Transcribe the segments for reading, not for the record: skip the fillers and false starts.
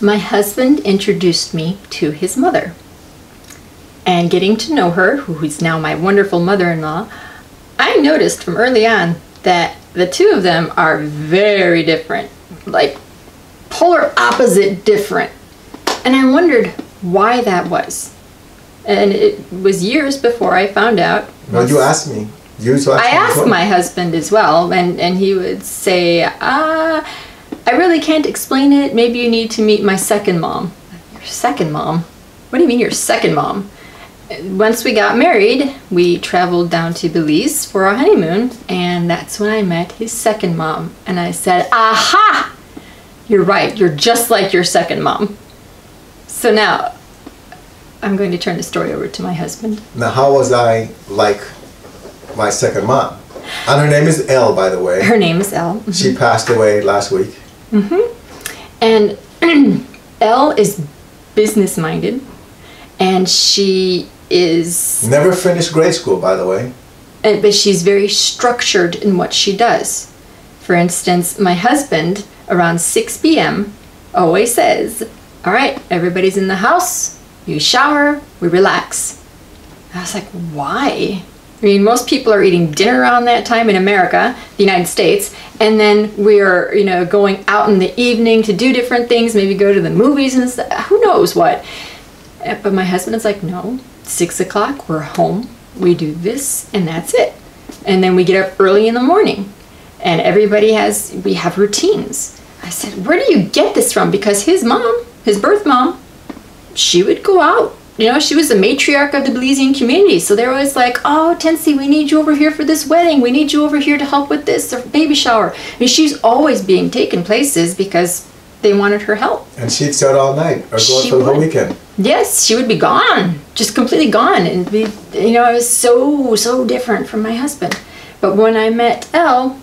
My husband introduced me to his mother. And getting to know her, who is now my wonderful mother-in-law, I noticed from early on that the two of them are very different, like polar opposite different. And I wondered why that was. And it was years before I found out. Well, you asked me. I asked my husband as well, and he would say, I really can't explain it. Maybe you need to meet my second mom. Your second mom? What do you mean your second mom? Once we got married, we traveled down to Belize for our honeymoon, and that's when I met his second mom. And I said, aha! You're right, you're just like your second mom. So now, I'm going to turn the story over to my husband. Now, how was I like my second mom? And her name is Elle, by the way. Her name is Elle. Mm-hmm. She passed away last week. Mm-hmm. And Elle is business-minded, and she is... Never finished grade school, by the way. But she's very structured in what she does. For instance, my husband, around 6 p.m., always says, all right, everybody's in the house, you shower, we relax. I was like, why? I mean, most people are eating dinner around that time in America, the United States, and then we're, going out in the evening to do different things, maybe go to the movies and stuff, who knows what. But my husband is like, no, 6 o'clock, we're home, we do this, and that's it. And then we get up early in the morning, and we have routines. I said, where do you get this from? Because his mom, his birth mom, she would go out. She was the matriarch of the Belizean community. So they're always like, oh, Tensi, we need you over here for this wedding. We need you over here to help with this or baby shower. I mean, she's always being taken places because they wanted her help. And she'd start all night or go for the whole weekend. Yes, she would be gone, just completely gone. And it was so different from my husband. But when I met Elle,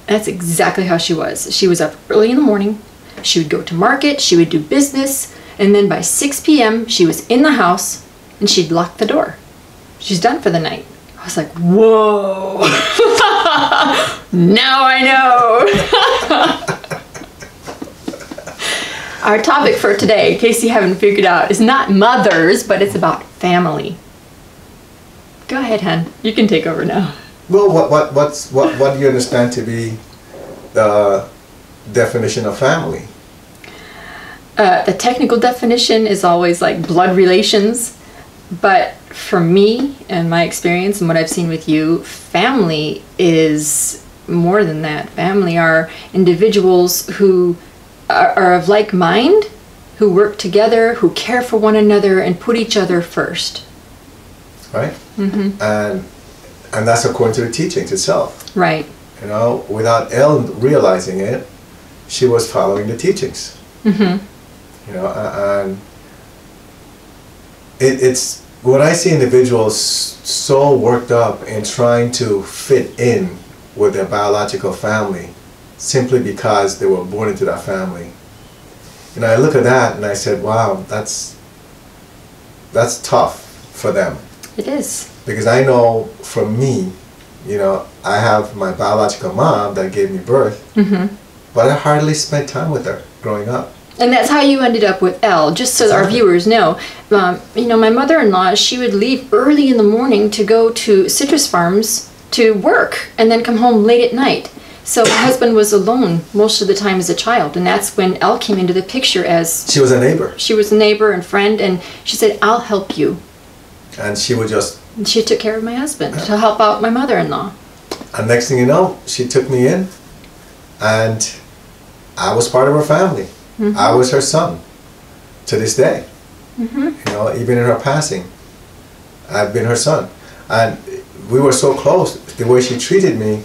that's exactly how she was. She was up early in the morning. She would go to market. She would do business. And then by 6 p.m., she was in the house, and she'd lock the door. She's done for the night. I was like, whoa. Now I know. Our topic for today, in case you haven't figured out, is not mothers, but it's about family. Go ahead, hon. You can take over now. Well, what do you understand to be the definition of family? The technical definition is always like blood relations, but for me and my experience and what I've seen with you, family is more than that. Family are individuals who are of like mind, who work together, who care for one another and put each other first. Right? Mm-hmm. And that's according to the teachings itself. Right. Without Elle realizing it, she was following the teachings. Mm-hmm. And it's when I see individuals so worked up in trying to fit in with their biological family simply because they were born into that family. I look at that and I said, wow, that's tough for them. It is. Because I know for me, I have my biological mom that gave me birth, mm-hmm. but I hardly spent time with her growing up. And that's how you ended up with Elle, just so our viewers know. My mother-in-law, she would leave early in the morning to go to citrus farms to work and then come home late at night. So my husband was alone most of the time as a child, and that's when Elle came into the picture as... She was a neighbor. She was a neighbor and friend, and she said, I'll help you. And she would just... And she took care of my husband to help out my mother-in-law. And next thing you know, she took me in, and I was part of her family. Mm-hmm. I was her son to this day. Mm-hmm. Even in her passing, I've been her son. And we were so close. The way she treated me,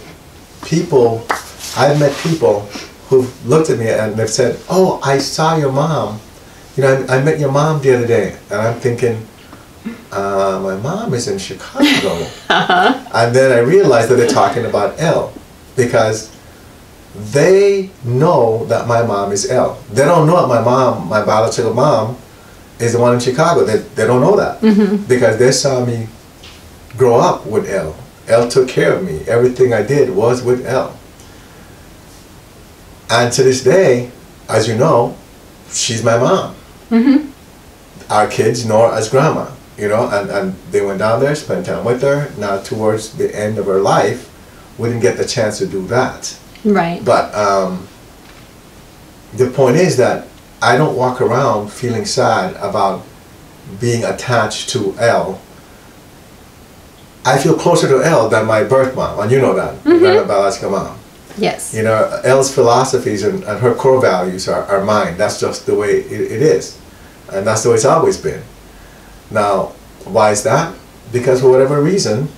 I've met people who looked at me and they've said, oh, I saw your mom. I met your mom the other day. And I'm thinking, my mom is in Chicago. Uh-huh. And then I realized that they're talking about Elle, because they know that my mom is Elle. They don't know that my biological mom, is the one in Chicago. They don't know that. Mm-hmm. Because they saw me grow up with Elle. Elle took care of me. Everything I did was with Elle. And to this day, as you know, she's my mom. Mm-hmm. Our kids know her as grandma, you know, and they went down there, spent time with her. Now towards the end of her life, we didn't get the chance to do that. Right. But the point is that I don't walk around feeling sad about being attached to Elle. I feel closer to Elle than my birth mom, and you know that, than my biological mom. Yes. You know, Elle's philosophies and her core values are mine. That's just the way it is. And that's the way it's always been. Now, why is that? Because for whatever reason,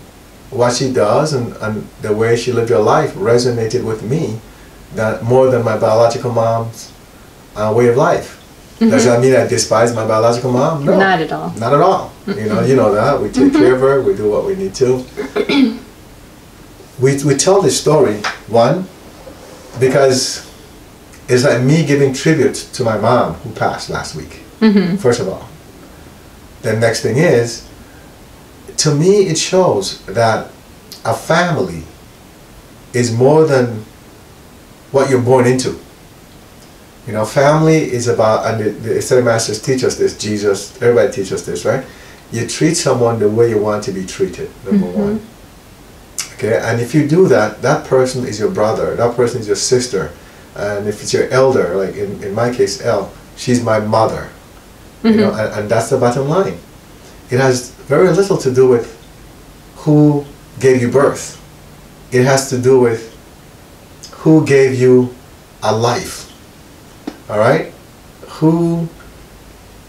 what she does and the way she lived her life resonated with me that more than my biological mom's way of life. Does that mean I despise my biological mom? No. Not at all. Not at all. You know that. We take care of her. We do what we need to. We tell this story, one, because it's like me giving tribute to my mom who passed last week, first of all. The next thing is, to me it shows that a family is more than what you're born into. You know, family is about, and the Ascetic Masters teach us this, Jesus, everybody teaches us this, right? You treat someone the way you want to be treated, number one. Okay, and if you do that, that person is your brother, that person is your sister, and if it's your elder, like in my case, Elle, she's my mother. You know, and that's the bottom line. It has very little to do with who gave you birth. It has to do with who gave you a life. All right? Who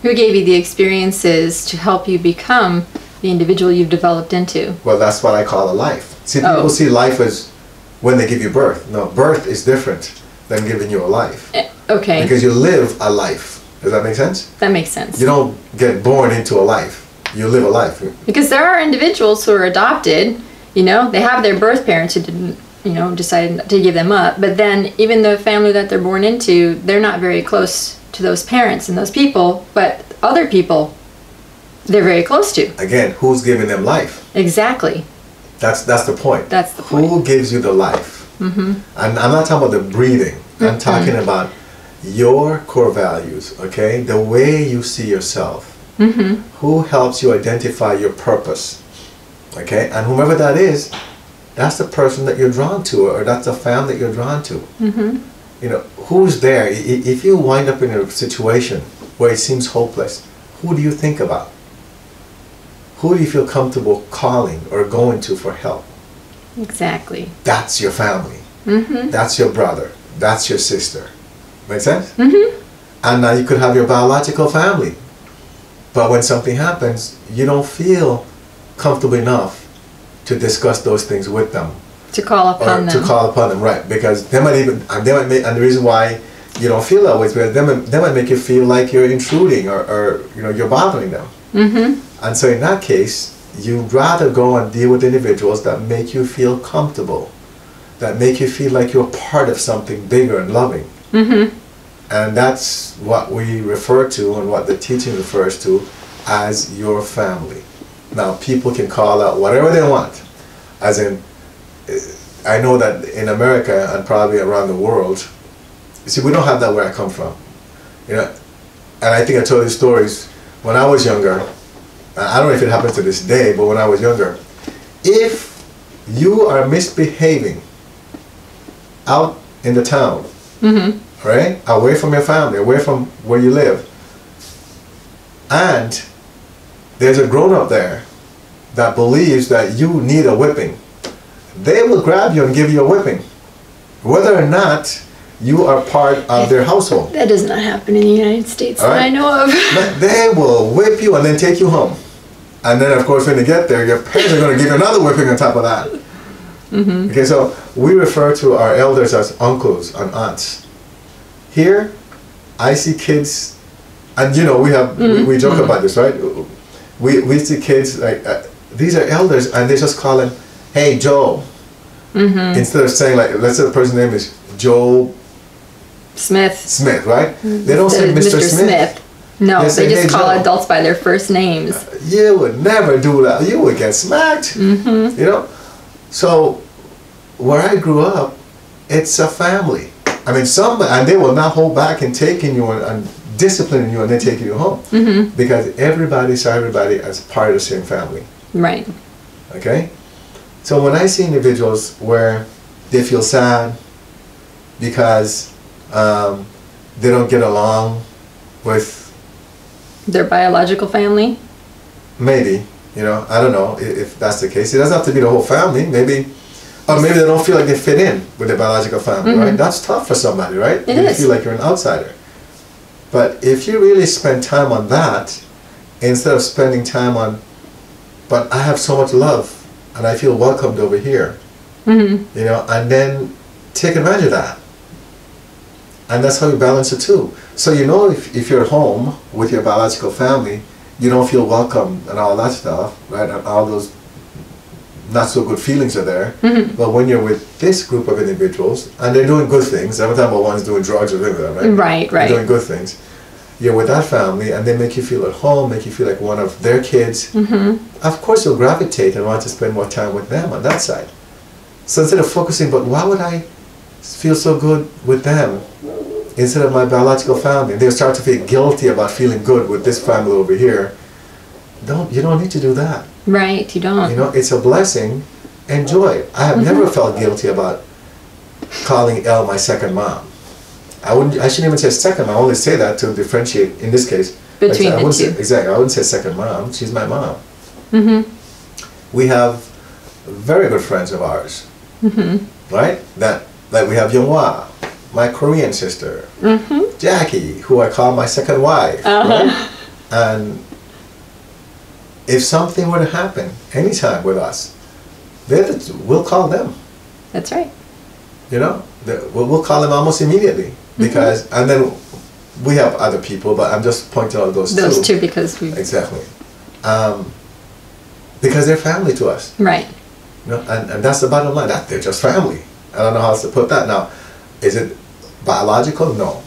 gave you the experiences to help you become the individual you've developed into? Well, that's what I call a life. See, people see life as when they give you birth. No, birth is different than giving you a life. Okay. Because you live a life. Does that make sense? That makes sense. You don't get born into a life. You live a life. Because there are individuals who are adopted, you know, they have their birth parents who didn't, you know, decide to give them up. But then even the family that they're born into, they're not very close to those parents and those people, but other people they're very close to. Again, who's giving them life? Exactly. That's the point. That's the point. Who gives you the life? And I'm not talking about the breathing. I'm talking about your core values, okay? The way you see yourself. Who helps you identify your purpose, okay? And whomever that is, that's the person that you're drawn to, or that's the family that you're drawn to. You know, who's there? If you wind up in a situation where it seems hopeless, who do you think about? Who do you feel comfortable calling or going to for help? Exactly. That's your family. That's your brother. That's your sister. Make sense? And now you could have your biological family. But when something happens, you don't feel comfortable enough to discuss those things with them. To call upon them. To call upon them, right. Because they might even, and the reason why you don't feel that way is because they might make you feel like you're intruding or you know, you're bothering them. And so in that case, you'd rather go and deal with individuals that make you feel comfortable, that make you feel like you're part of something bigger and loving. And that's what we refer to and what the teaching refers to as your family. Now, people can call out whatever they want. As in, I know that in America and probably around the world, you see, we don't have that where I come from. You know, and I think I told you stories when I was younger. I don't know if it happens to this day, but when I was younger, if you are misbehaving out in the town, right, away from your family, away from where you live, and there's a grown-up there that believes that you need a whipping, they will grab you and give you a whipping, whether or not you are part of their household. That does not happen in the United States that I know of. But they will whip you and then take you home. And then, of course, when you get there, your parents are going to give you another whipping on top of that. Okay, so we refer to our elders as uncles and aunts. Here, I see kids, and you know, we joke about this, right? We see kids like, these are elders, and they just call him, hey, Joe. Instead of saying, like, let's say the person's name is Joe Smith, right? They don't say Mr. Smith. No, they just call adults by their first names. You would never do that. You would get smacked. You know? So, where I grew up, it's a family. I mean, and they will not hold back in taking you and disciplining you and then taking you home. Mm-hmm. Because everybody saw everybody as part of the same family. Right. Okay? So when I see individuals where they feel sad because they don't get along with Their biological family? maybe, you know, I don't know if that's the case. It doesn't have to be the whole family. Maybe, or maybe they don't feel like they fit in with their biological family, right? That's tough for somebody, right? It You is. feel like you're an outsider. But if you really spend time on that, instead of spending time on, but I have so much love and I feel welcomed over here, Mm-hmm. you know, and then take advantage of that. And that's how you balance the two. So you know, if you're at home with your biological family, you don't feel welcome and all that stuff, right? And all those not so good feelings are there. Mm-hmm. But when you're with this group of individuals, and they're doing good things, I'm not talking about one's doing drugs or things like that, right? Right, right. They're doing good things. You're with that family, and they make you feel at home, make you feel like one of their kids. Mm-hmm. Of course, you'll gravitate and want to spend more time with them on that side. So instead of focusing, but why would I feel so good with them instead of my biological family? They'll start to feel guilty about feeling good with this family over here. You don't need to do that. Right, you don't. You know, it's a blessing. Enjoy it. I have never felt guilty about calling Elle my second mom. I shouldn't even say second mom. I only say that to differentiate, in this case. Between I the wouldn't two. say, exactly. I wouldn't say second mom. She's my mom. Mm-hmm. We have very good friends of ours. Mm-hmm. Right? Like we have Yonghwa, my Korean sister. Mm-hmm. Jackie, who I call my second wife. Right? And if something were to happen anytime with us, we'll call them. That's right. You know, we'll call them almost immediately because, and then we have other people, but I'm just pointing out those two. Those two because we. Exactly, because they're family to us. Right. You know, and that's the bottom line. That they're just family. I don't know how else to put that. Now, is it biological? No.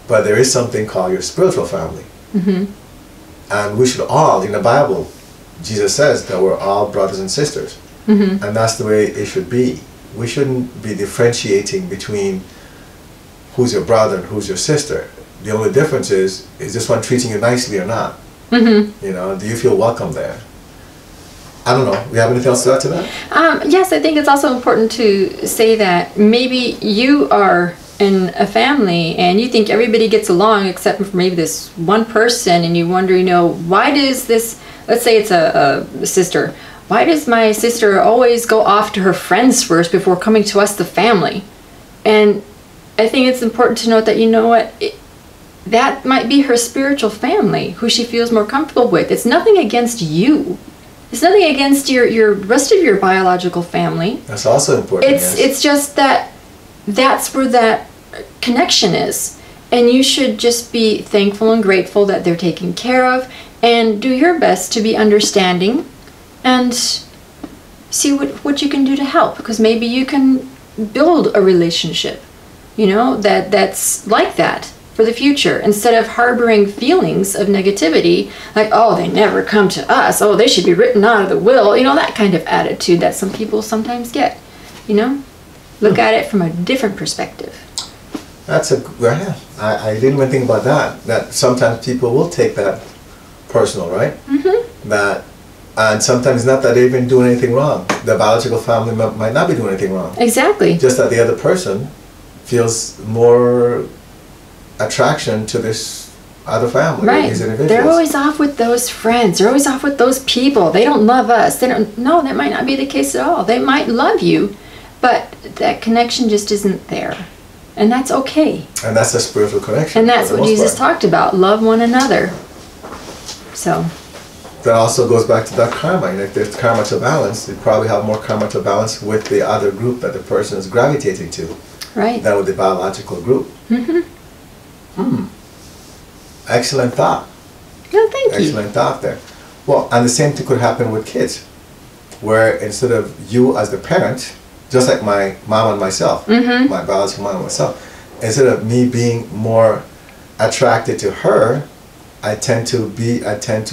But there is something called your spiritual family. Mm-hmm. And we should all, in the Bible, Jesus says that we're all brothers and sisters. Mm-hmm. And that's the way it should be. We shouldn't be differentiating between who's your brother and who's your sister. The only difference is this one treating you nicely or not? Mm-hmm. You know, do you feel welcome there? I don't know. You have anything else to add to that? Yes, I think it's also important to say that maybe you are in a family and you think everybody gets along except for maybe this one person, and you wonder, you know, why does this, let's say it's a sister, why does my sister always go off to her friends first before coming to us, the family? And I think it's important to note that, you know what, that might be her spiritual family who she feels more comfortable with. It's nothing against you. It's nothing against your rest of your biological family. That's also important. It's just that that's where that connection is. And you should just be thankful and grateful that they're taken care of, and do your best to be understanding and see what you can do to help, because maybe you can build a relationship, you know, that's like that for the future, instead of harboring feelings of negativity like, oh, they never come to us, oh, they should be written out of the will, you know, that kind of attitude that some people sometimes get, you know. Look at it from a different perspective. That's I didn't even think about that sometimes people will take that personal, right? Mm-hmm. And sometimes not that they've been doing anything wrong. The biological family might not be doing anything wrong. Exactly. Just that the other person feels more attraction to this other family, right. These individuals. They're always off with those friends. They're always off with those people. They don't love us. No, that might not be the case at all. They might love you, but that connection just isn't there. And that's okay. And that's a spiritual connection. And that's what Jesus talked about. Love one another. So. That also goes back to that karma. And if there's karma to balance, you probably have more karma to balance with the other group that the person is gravitating to. Right. Than with the biological group. Mm-hmm. Excellent thought. No, thank you. Excellent thought there. Well, and the same thing could happen with kids, where instead of you as the parent, just like my mom and myself, my biological mom and myself, instead of me being more attracted to her, I tend to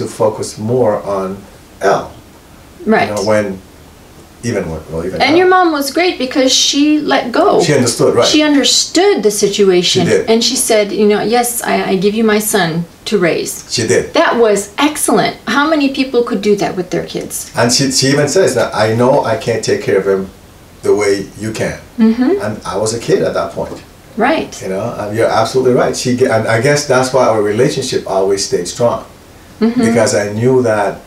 focus more on Elle. Right. You know, when even well, even And now. your mom was great because she let go. She understood, right? She understood the situation. She did. And she said, you know, yes, I give you my son to raise. She did. That was excellent. How many people could do that with their kids? And she even says that I know I can't take care of him the way you can. And I was a kid at that point. Right. You know, and you're absolutely right. And I guess that's why our relationship always stayed strong. Because I knew that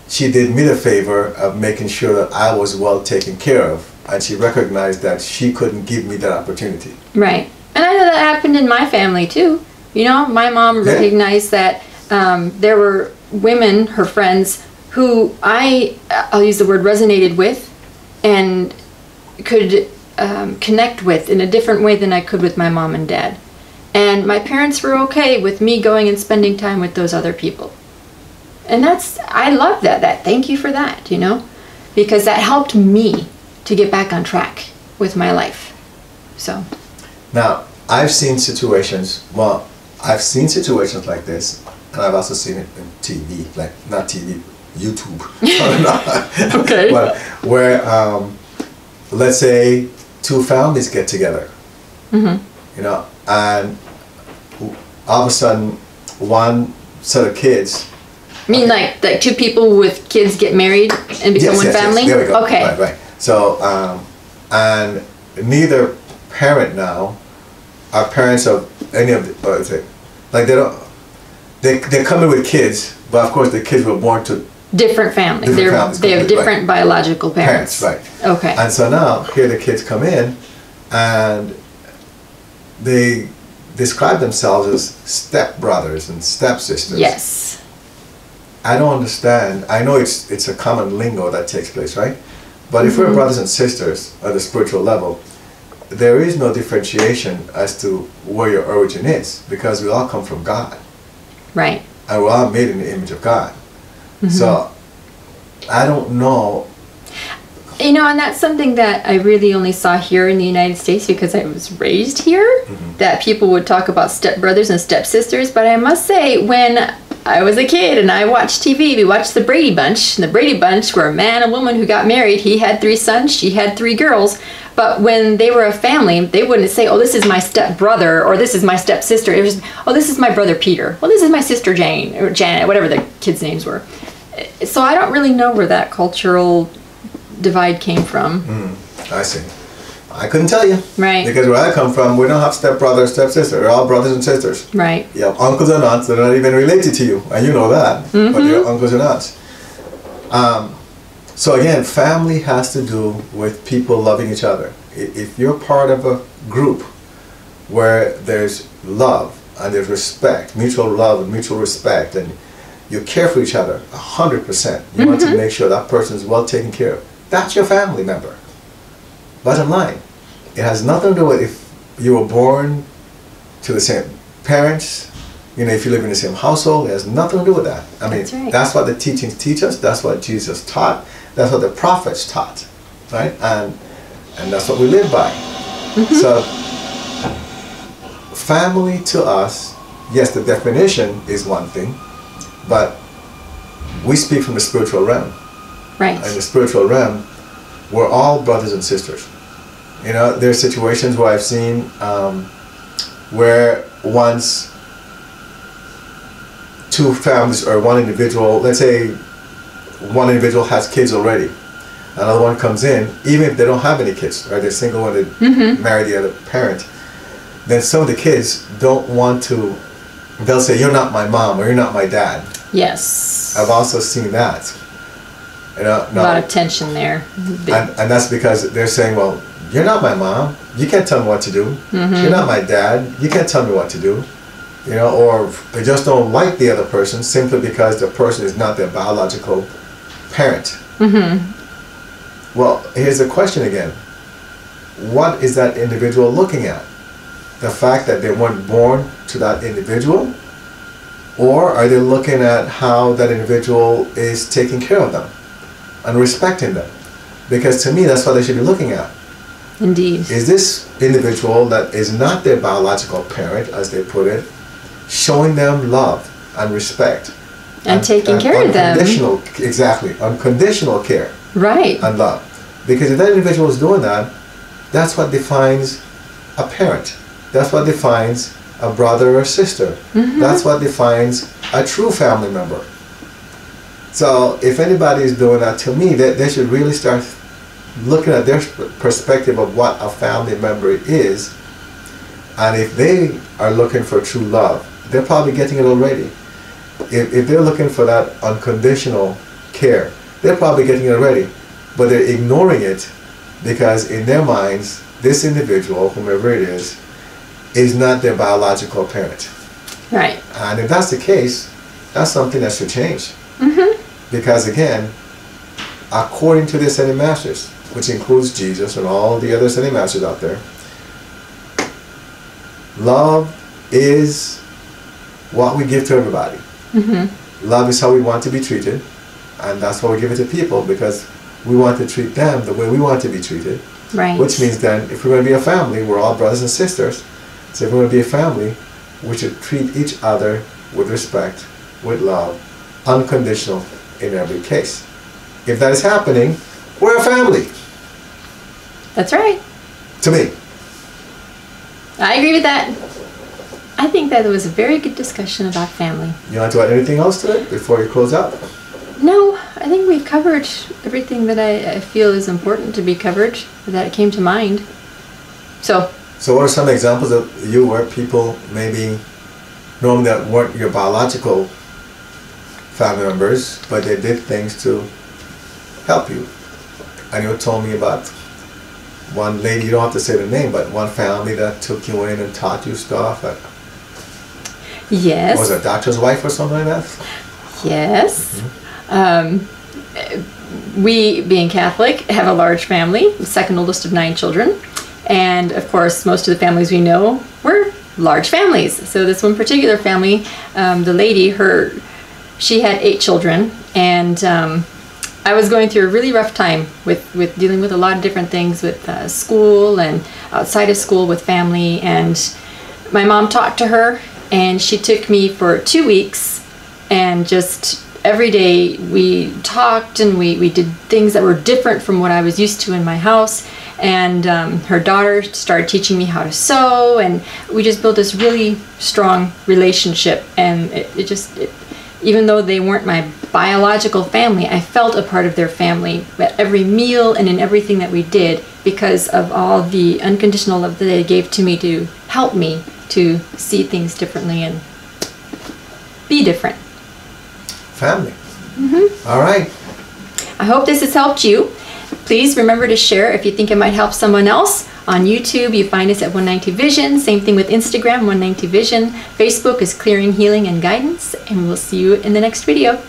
she did me the favor of making sure that I was well taken care of, and she recognized that she couldn't give me that opportunity. Right. And I know that happened in my family too. You know, my mom recognized that there were women, her friends, who I'll use the word resonated with and could connect with in a different way than I could with my mom and dad. And my parents were okay with me going and spending time with those other people. And I love that. Thank you for that, you know, because that helped me to get back on track with my life. So. Now, I've seen situations like this, and I've also seen it in TV, like, not TV, YouTube. Okay. But where, let's say, two families get together, you know, and all of a sudden, one set of kids. I mean, like two people with kids get married and become one family? Yes, there we go. Okay. Right. So, and neither parent now are parents of any of the, like they come in with kids, but of course the kids were born to different families. They have different biological parents. Right. Okay. And so now, here the kids come in, and they describe themselves as stepbrothers and stepsisters. Yes. I don't understand. I know it's a common lingo that takes place, right? But if we're brothers and sisters at the spiritual level, there is no differentiation as to where your origin is, because we all come from God. Right. And we're all made in the image of God. So, I don't know. You know, and that's something that I really only saw here in the United States because I was raised here, that people would talk about stepbrothers and stepsisters. But I must say, when I was a kid and I watched TV, we watched the Brady Bunch. And the Brady Bunch were a man and woman who got married. He had 3 sons, she had 3 girls. But when they were a family, they wouldn't say, oh, this is my stepbrother, or this is my stepsister. It was, oh, this is my brother Peter. Well, this is my sister Jane, or Janet, whatever the kids' names were. So I don't really know where that cultural divide came from. I see. I couldn't tell you. Right. Because where I come from, we don't have stepbrother, stepsister. We're all brothers and sisters. Right. You have uncles and aunts that are not even related to you, and you know that, but they're uncles and aunts. So again, family has to do with people loving each other. If you're part of a group where there's love and there's respect, mutual love and mutual respect, and you care for each other 100%, you want to make sure that person is well taken care of, that's your family member. Bottom line, it has nothing to do with if you were born to the same parents, you know, if you live in the same household. It has nothing to do with that. I mean, that's what the teachings teach us. That's what Jesus taught. That's what the prophets taught, right? And that's what we live by. So, family to us, yes, the definition is one thing, but we speak from the spiritual realm. Right. In the spiritual realm, we're all brothers and sisters. You know, there are situations where I've seen where once 2 families or one individual, let's say one individual has kids already, another one comes in, even if they don't have any kids, right? They're single and they marry the other parent, then some of the kids don't want to, they'll say, you're not my mom or you're not my dad. Yes. I've also seen that. You know, a lot of tension there. And that's because they're saying, well, you're not my mom, you can't tell me what to do. You're not my dad, you can't tell me what to do. You know, or they just don't like the other person simply because the person is not their biological parent. Well, here's the question again. What is that individual looking at? The fact that they weren't born to that individual? Or are they looking at how that individual is taking care of them and respecting them? Because to me, that's what they should be looking at. Indeed. Is this individual that is not their biological parent, as they put it, showing them love and respect? And taking care of them. Exactly, unconditional care. Right. and love. Because if that individual is doing that, that's what defines a parent. That's what defines a brother or sister. That's what defines a true family member. So if anybody is doing that, to me, they should really start looking at their perspective of what a family member is. And if they are looking for true love, they're probably getting it already. If they're looking for that unconditional care, they're probably getting it already. But they're ignoring it because in their minds, this individual, whomever it is not their biological parent. Right. And if that's the case, that's something that should change. Because again, according to the Ascended Masters, which includes Jesus and all the other Ascended Masters out there, love is what we give to everybody. Love is how we want to be treated, and that's why we give it to people, because we want to treat them the way we want to be treated. Right. Which means then, if we're going to be a family, we're all brothers and sisters. So if we're going to be a family, we should treat each other with respect, with love, unconditional in every case. If that is happening, we're a family. That's right. To me. I agree with that. I think that was a very good discussion about family. You want to add anything else to it before you close out? No, I think we've covered everything that I feel is important to be covered, that came to mind. So what are some examples of you where people maybe knowing that weren't your biological family members, but they did things to help you? And you told me about one lady, you don't have to say the name, but one family that took you in and taught you stuff. Yes. Was it a doctor's wife or something like that? Yes. We, being Catholic, have a large family, the second oldest of 9 children. And of course, most of the families we know were large families. So this one particular family, the lady, she had 8 children, and I was going through a really rough time with dealing with a lot of different things with school and outside of school with family. And my mom talked to her, and she took me for 2 weeks, and just every day we talked, and we did things that were different from what I was used to in my house. And her daughter started teaching me how to sew, and we just built this really strong relationship. And even though they weren't my biological family, I felt a part of their family at every meal and in everything that we did, because of all the unconditional love that they gave to me to help me to see things differently and be different. Family. All right. I hope this has helped you. Please remember to share if you think it might help someone else. On YouTube, you find us at 190 Vision. Same thing with Instagram, 190 Vision. Facebook is Clearing, Healing, and Guidance. And we'll see you in the next video.